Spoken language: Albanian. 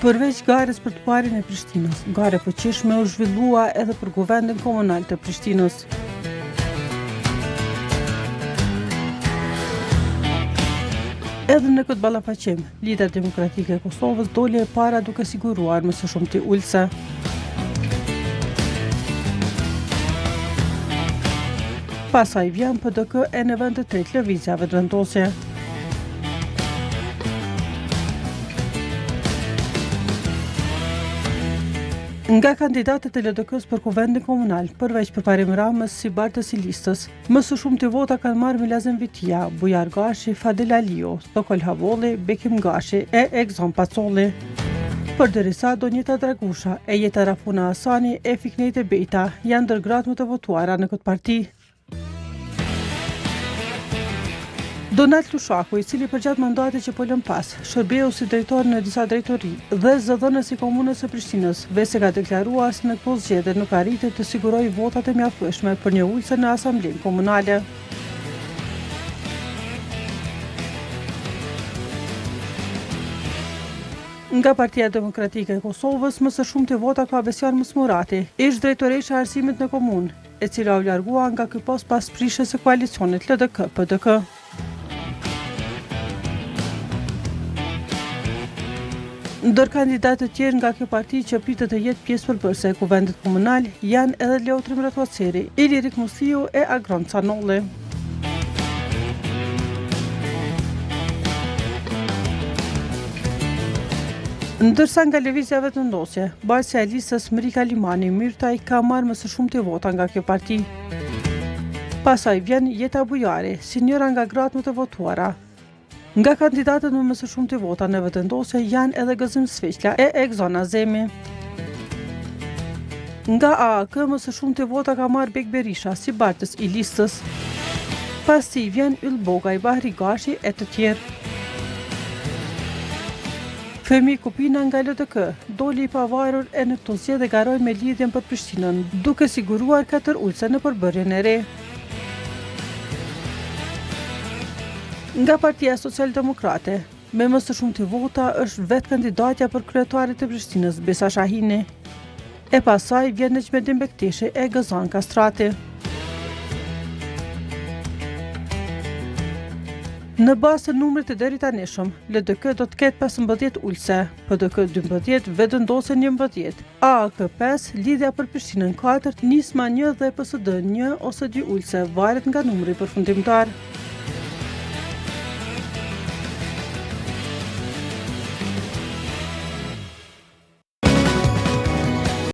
Përveç garës për të parin e Prishtinës, gare fuqishme u zhvillua edhe për Kuvendin Komunal të Prishtinës. Edhe në këtë ballafaqim, Lidera Demokratike e Kosovës doli e para duke siguruar më së shumti ulse. Pastaj vjen PDK e në vend të tretë lëvizjave të vendosje. Nga kandidatët e LDK-s për Kuvendin Komunal, përveç përparim Ramës si bartës i listës, më së shumti vota kanë marrë Milazem Vitia, Bujar Gashi, Fadel Aliu, Sokol Havolli, Bekim Gashi e Egzon Pacolli. Përderisa Donjeta Dragusha e Jeta Rafuna Asani e Fiknejte Bejta janë ndër gratë më të votuara në këtë parti. Donald Lushaku, i cili përgjatë mandatit që po lën pas, shërbeu si drejtor në disa drejtori dhe zëdhënës i komunës së Prishtinës, vese ka deklaruar se në këtë zgjedhje nuk arriti të sigurojë votat e mjaftueshme për një ulse në asamblenë komunale. Nga Partia Demokratike e Kosovës, më së shumti vota ka Besjan Mosmurati, ish drejtoresha e arsimit në komunë, e cila u largua nga ky post pas prishjes së koalicionit LDK-PDK. Ndër kandidatët tjerë nga kjo parti që pritet të jetë pjesë përbërëse e Kuvendit Komunal janë edhe Leotrim Ratuaceri, Ilirik Musiu e Agron Canolli. Ndërsa nga lëvizjave të ndosje, barësja e listës Mrika Limani Myrtaj ka marrë më së shumti vota nga kjo parti. Pastaj vjen Jeta Bujari, si njëra nga gratë më të votuara. Nga kandidatët me më së shumti vota në vetëndosje janë edhe Gëzim Sveqla e Egzon Azemi. Nga AAK më së shumti vota ka marrë Bek Berisha si bartës i listës. Pasi vjen Ylboga i Bahri Gashi e të tjerë. Femi Kupina nga LDK doli i pavarur e në këto zgjedhje garoi me lidhjen për Prishtinën, duke siguruar 4 ulse në përbërjen e re. Nga Partia Socialdemokrate, me më së shumti vota është vetë kandidatja për kryetarit të Prishtinës, Besa Shahini. E pasaj vjen Neqmedin Bekteshi e Gëzan Kastrati. Në bazë të numrit të deritanishëm, LDK do të ketë 15 ulse, PDK 12, vetëndosje 11, AAK 5, lidhja për Prishtinën 4, Nisma 1 dhe PSD 1 ose 2 ulse, varet nga numri përfundimtar.